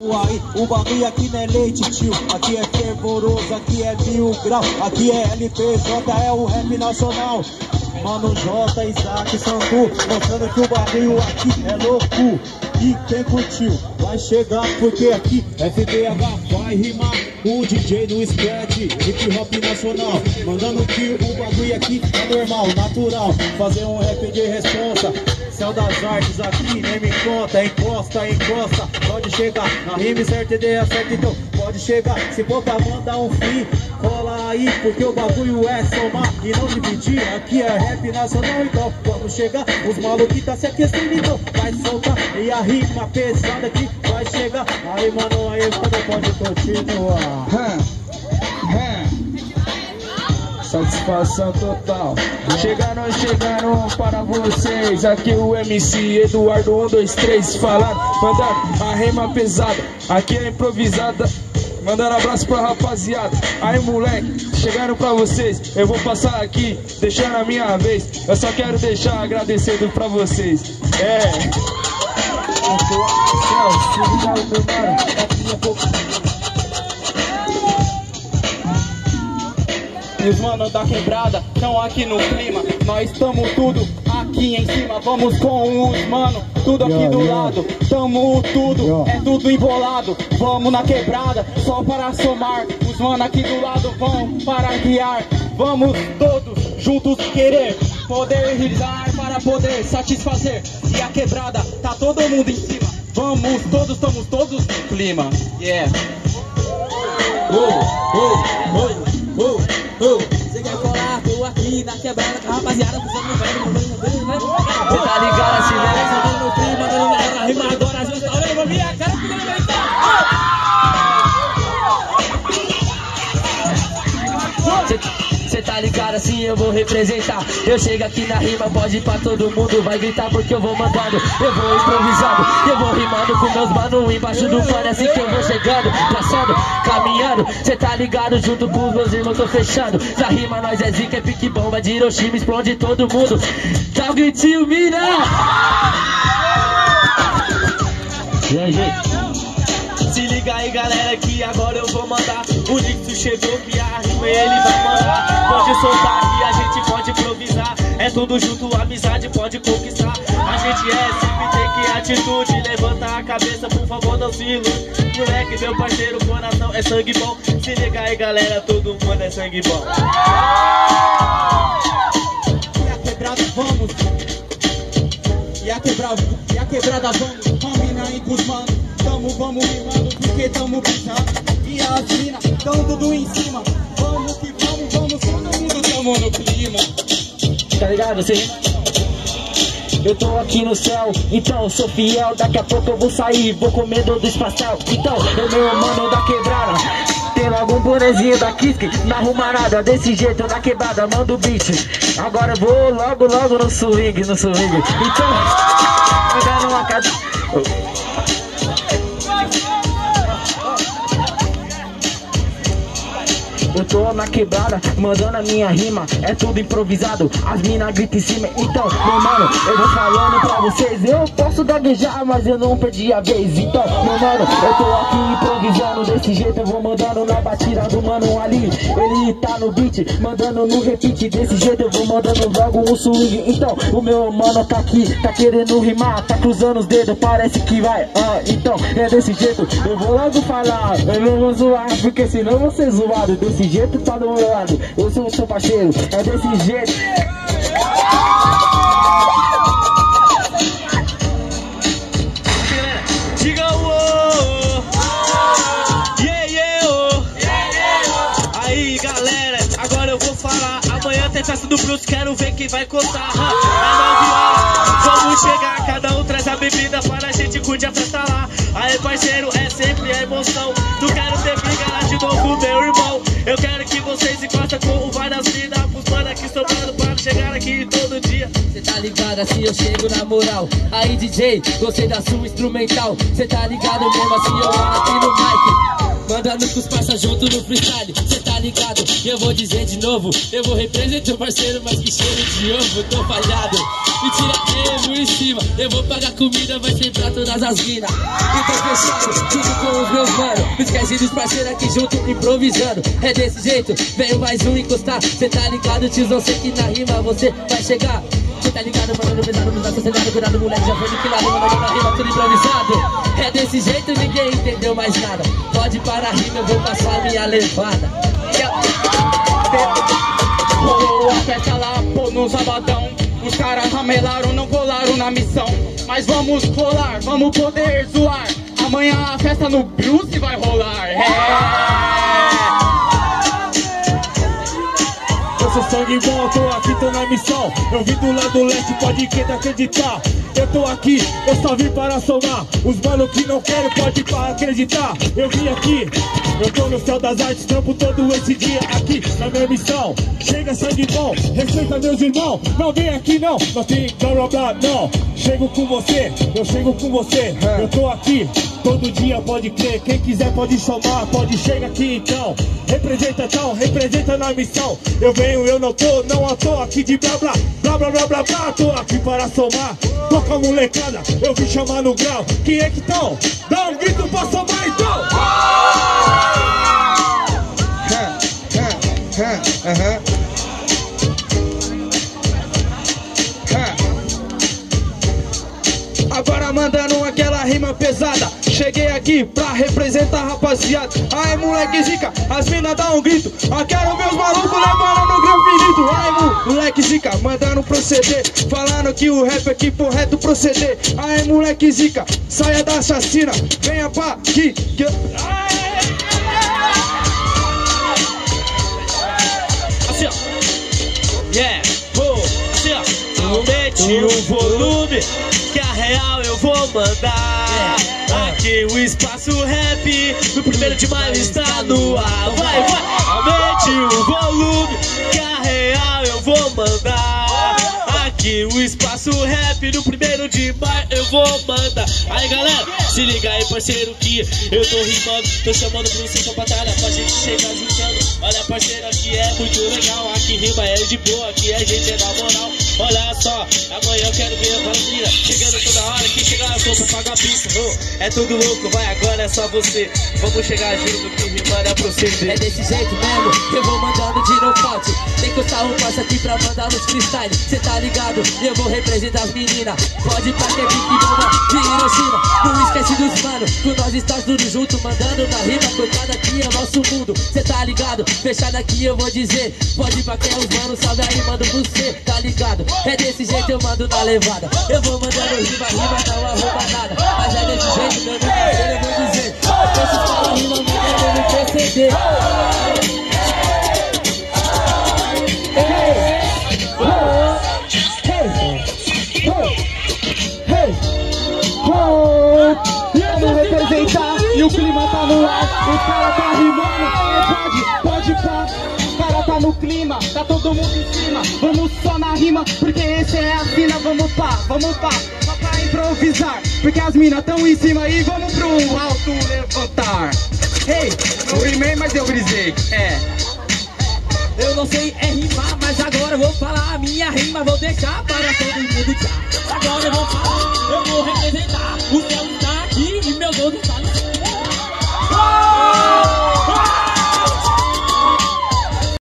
Aí, o bagulho aqui não é leite, tio. Aqui é fervoroso, aqui é 1000 grau. Aqui é LPJ, é o rap nacional. Mano J, Isaac, Sandu, mostrando que o bagulho aqui é louco. E quem curtiu vai chegar, porque aqui FBH vai rimar. O DJ no scratch, hip hop nacional, mandando que o bagulho aqui é normal, natural. Fazer um rap de responsa, céu das artes aqui, nem me conta. Encosta, encosta, pode chegar. Na rima certa, ideia certa, então pode chegar. Se for pra mandar um free, cola aí, porque o bagulho é somar e não dividir. Aqui é rap nacional, então vamos chegar. Os malucos tá se aquecendo, então vai soltar. E a rima pesada aqui vai chegar. Aí, mano, aí quando pode continuar. Satisfação total. Chegaram para vocês. Aqui o MC Eduardo 123 falando, mandando a rima pesada. Aqui é improvisada, mandando abraço pra rapaziada. Aí moleque, chegaram pra vocês. Eu vou passar aqui, deixando a minha vez. Eu só quero deixar agradecendo pra vocês. E os manos da quebrada estão aqui no clima. Nós estamos tudo aqui em cima. Vamos com os manos, tudo aqui do lado. Tamo tudo, é tudo embolado. Vamos na quebrada, só para somar. Os manos aqui do lado vão para guiar. Vamos todos juntos querer poder realizar para poder satisfazer. E a quebrada, tá todo mundo em cima. Vamos todos, estamos todos no clima. Yeah. Você quer colar, tô aqui na quebrada com a rapaziada, fazendo no velho, né? Você tá ligado assim, né? Mandando no clima, mandando na rima agora, já tá olhando pra minha cara, ficando legal. Cê tá ligado assim, eu vou representar. Eu chego aqui na rima, pode ir pra todo mundo. Vai gritar porque eu vou mandando. Eu vou improvisando, eu vou rimando com meus mano embaixo do pano. É assim que eu vou chegando, passando, caminhando. Cê tá ligado, junto com os meus irmãos tô fechando. Na rima nós é zica, é pique bomba de Hiroshima, explode todo mundo. Dá um gritinho, mira! E aí, gente? Se liga aí galera que agora eu vou mandar. O Nixon chegou que a rima ele vai mandar. Pode soltar que a gente pode improvisar. É tudo junto, amizade pode conquistar. A gente é sempre tem que atitude. Levanta a cabeça, por favor não se ilude. Moleque, meu parceiro, coração é sangue bom. Se liga aí galera, todo mundo é sangue bom. E a quebrada vamos. E a quebrada vamos. Combina aí com os manos. Vamos rimando porque tamo pisando. E as minas tão tudo em cima. Vamos que vamos, todo mundo tamo no clima. Tá ligado, você? Eu tô aqui no céu, então eu sou fiel. Daqui a pouco eu vou sair, vou comer do espacial. Então, eu meu mano da quebrada. Tem logo um bonezinho da Kisk na rumarada. Desse jeito na quebrada, manda o beat. Agora eu vou logo no swing. Então, andando uma casa. Eu tô na quebrada, mandando a minha rima. É tudo improvisado, as minas gritam em cima. Então, meu mano, eu vou falando pra vocês. Eu posso gaguejar, mas eu não perdi a vez. Então, meu mano, eu tô aqui improvisando. Desse jeito eu vou mandando na batida do mano ali. Ele tá no beat, mandando no repeat. Desse jeito eu vou mandando logo um swing. Então, o meu mano tá aqui, tá querendo rimar. Tá cruzando os dedos, parece que vai. Então, é desse jeito, eu vou logo falar. Eu não vou zoar, porque senão eu vou ser zoado. Desse jeito tá do meu lado, eu sou o seu parceiro, é desse jeito. Diga o aí galera, agora eu vou falar. Amanhã tem festa do Bruce, quero ver quem vai contar. É 9 horas, vamos chegar, cada um traz a bebida para a gente curtir a festa lá. Aí parceiro, é sempre a emoção. Não quero ter briga lá de novo, meu irmão. Eu quero que vocês encostem com várias vidas. Os mano aqui sobrando para chegar aqui todo dia. Cê tá ligado assim, eu chego na moral. Aí DJ, gostei da sua instrumental. Cê tá ligado mesmo assim, eu aqui no mic. Mandando com os parça junto no freestyle. Cê tá ligado, eu vou dizer de novo. Eu vou representar o parceiro, mas que cheiro de ovo, tô falhado. Me tira emo em cima, eu vou pagar comida, vai ser pra todas as minas. Então fechado, junto com Não esquece dos parceiros aqui junto, improvisando. É desse jeito, veio mais um encostar. Cê tá ligado, tiozão, sei que na rima você vai chegar. Cê tá ligado, mano, pesado, não tá sociedade. Cuidado, moleque, já foi aniquilado, mano, na rima tudo improvisado. É desse jeito, ninguém entendeu mais nada. Pode parar a rima, eu vou passar minha levada. Rolou a festa lá, pô, no sabadão. Os caras ramelaram, não colaram na missão. Mas vamos colar, vamos poder zoar. Amanhã a festa no Bruce vai rolar. Eu sou sangue bom, eu tô aqui, tô na missão. Eu vim do lado leste, pode quem acreditar. Eu tô aqui, eu só vim para somar. Os mano que não querem, pode para acreditar. Eu vim aqui, eu tô no céu das artes. Trampo todo esse dia aqui na minha missão. Chega sangue bom, respeita meus irmãos. Não vem aqui não, não tem blá blá blá, não. Chego com você, eu chego com você. Eu tô aqui, todo dia pode crer. Quem quiser pode chamar, pode chegar aqui então. Representa na missão. Eu venho, eu não tô, não à toa aqui de blá blá, blá blá blá blá blá. Tô aqui para somar, tô com a molecada, eu vim chamar no grau. Quem é que tão? Dá um grito pra somar então. Agora mandando aquela rima pesada. Cheguei aqui pra representar a rapaziada. Aí moleque zica, as mina dá um grito. Eu quero ver os malucos levando no grão finito. Aí moleque zica, mandando proceder. Falando que o rap aqui por reto proceder. Aí moleque zica, saia da chacina. Venha pra aqui que... Assim ó, yeah, assim ó, aumente o volume, que a real eu vou mandar. Aqui o espaço rap, no 1º de maio está no ar. Vai, aumente o volume, que a real eu vou mandar. Aqui o espaço rap, no 1º de maio eu vou mandar. Aí galera, se liga aí parceiro que eu tô rimando. Tô chamando pra vocês pra batalha, pra gente chegar juntando. Olha parceiro, aqui é muito legal. Aqui rima é de boa, aqui a gente é na moral. Olha só, amanhã eu quero ver a família chegando toda hora. Quem chegar eu sou pra pagar pista. É tudo louco, vai, agora é só você. Vamos chegar junto que rimando é proceder. É desse jeito mesmo, eu vou mandando de nocaute. Tem que usar um passo aqui pra mandar nos freestyle. Cê tá ligado, eu vou representar as meninas. Pode pra que fique bomba de Hiroshima. Não esquece dos mano, com nós está tudo junto. Mandando na rima, coitado aqui é o nosso mundo. Cê tá ligado, fechado aqui eu vou dizer. Pode pra quem é os mano, salve aí, mando pro cê, tá ligado? É desse jeito eu mando na levada. Eu vou mandando rima, não arruma nada. Mas é desse jeito, meu parceiro, eu vou dizer. Esses caras rima, mandando no proceder. Vamos representar e o clima tá no ar. O cara tá rimando, pode pá. O cara tá no clima, tá todo mundo em cima. Vamos só na rima, porque esse é a fina. Vamos pá, só pra improvisar. Porque as minas tão em cima e vamos pro alto levantar. Ei, eu rimei, mas eu brisei, Eu não sei rimar, mas agora eu vou falar a minha rima. Vou deixar para todo mundo já. Agora eu vou falar, eu vou representar o céu.